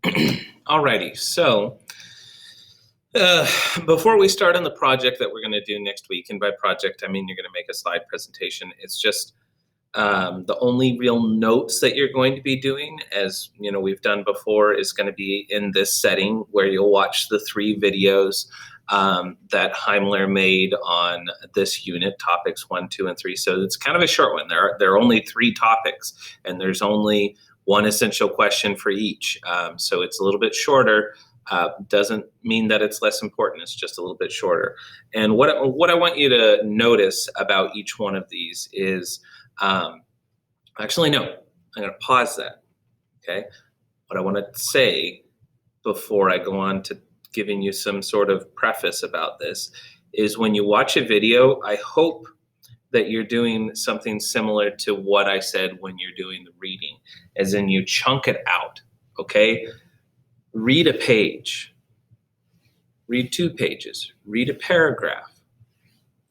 Alrighty, so uh, before we start on the project that we're going to do next week, and by project I mean you're going to make a slide presentation. It's just the only real notes that you're going to be doing, as you know we've done before, is going to be in this setting where you'll watch the 3 videos that Heimler made on this unit, topics 1, 2, and 3. So it's kind of a short one. There are only 3 topics, and there's only one essential question for each. So it's a little bit shorter. Doesn't mean that it's less important. It's just a little bit shorter. And what I want you to notice about each one of these is, actually, no, I'm going to pause that. Okay. What I want to say before I go on to giving you some sort of preface about this is, when you watch a video, I hope that you're doing something similar to what I said when you're doing the reading, as in you chunk it out. Okay. Read a page, read 2 pages, read a paragraph,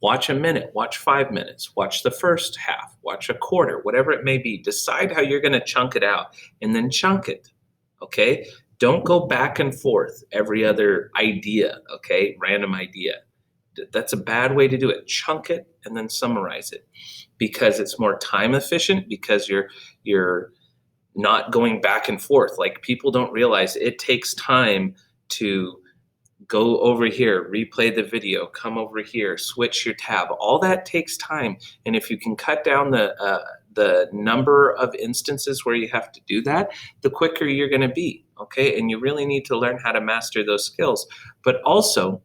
watch a minute, watch 5 minutes, watch the first half, watch a quarter, whatever it may be. Decide how you're going to chunk it out and then chunk it. Okay. Don't go back and forth every other idea. Okay. Random idea. That's a bad way to do it. Chunk it and then summarize it, because it's more time efficient, because you're not going back and forth. Like, people don't realize it takes time to go over here, replay the video, come over here, switch your tab. All that takes time. And if you can cut down the number of instances where you have to do that, the quicker you're going to be. Okay. And you really need to learn how to master those skills. But also,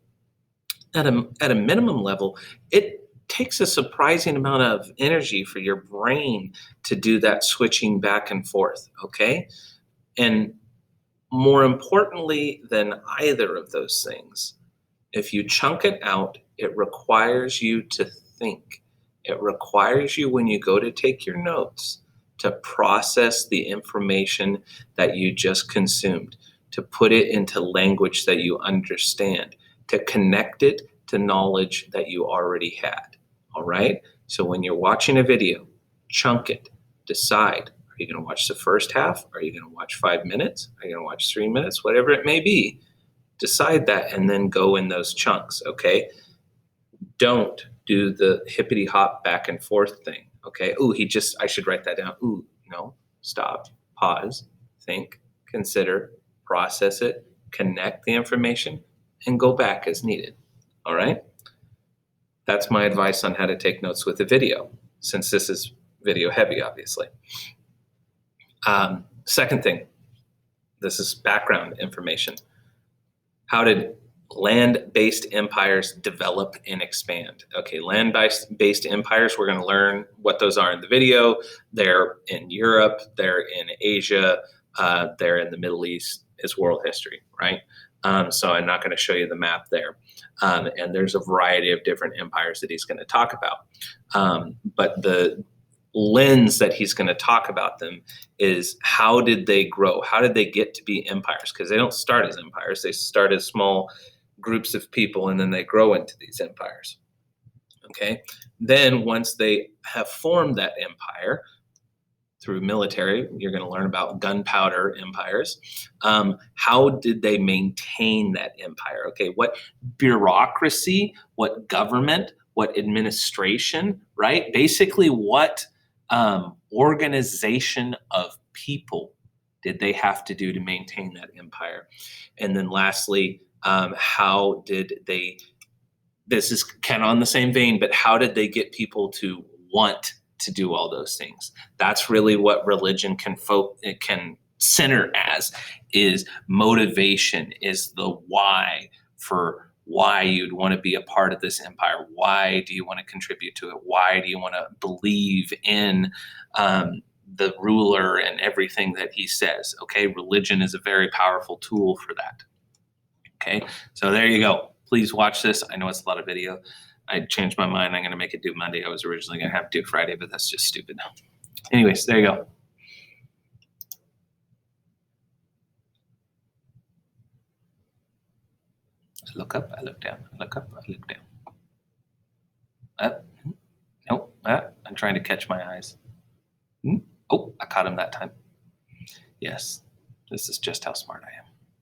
at a minimum level, it takes a surprising amount of energy for your brain to do that switching back and forth. Okay. And more importantly than either of those things, if you chunk it out, it requires you to think. It requires you, when you go to take your notes, to process the information that you just consumed, to put it into language that you understand, to connect it to knowledge that you already had. All right? So when you're watching a video, chunk it. Decide. Are you going to watch the first half? Are you going to watch 5 minutes? Are you going to watch 3 minutes? Whatever it may be, decide that and then go in those chunks. Okay? Don't do the hippity hop back and forth thing. Okay? Ooh, I should write that down. Ooh, no. Stop. Pause. Think. Consider. Process it. Connect the information and go back as needed. All right? That's my advice on how to take notes with a video, since this is video heavy, obviously. Second thing, this is background information. How did land-based empires develop and expand? Okay, land-based empires, we're going to learn what those are in the video. They're in Europe, they're in Asia, they're in the Middle East. Is world history, right? So I'm not going to show you the map there. And there's a variety of different empires that he's going to talk about. But the lens that he's going to talk about them is, how did they grow? How did they get to be empires? Because they don't start as empires. They start as small groups of people, and then they grow into these empires. Okay. Then once they have formed that empire, through military, you're going to learn about gunpowder empires. How did they maintain that empire? Okay, what bureaucracy, what government, what administration, right? Basically, what organization of people did they have to do to maintain that empire? And then lastly, how did they, this is kind of on the same vein, but how did they get people to want to do all those things? That's really what religion can center as, is motivation, is the why for why you'd want to be a part of this empire. Why do you want to contribute to it? Why do you want to believe in the ruler and everything that he says? Okay, religion is a very powerful tool for that. Okay, so there you go. Please watch this. I know it's a lot of video. I changed my mind. I'm going to make it due Monday. I was originally going to have to do Friday, but that's just stupid. Anyways, there you go. I look up, I look down, I look up, I look down. Nope, I'm trying to catch my eyes. Oh, I caught him that time. Yes. This is just how smart I am.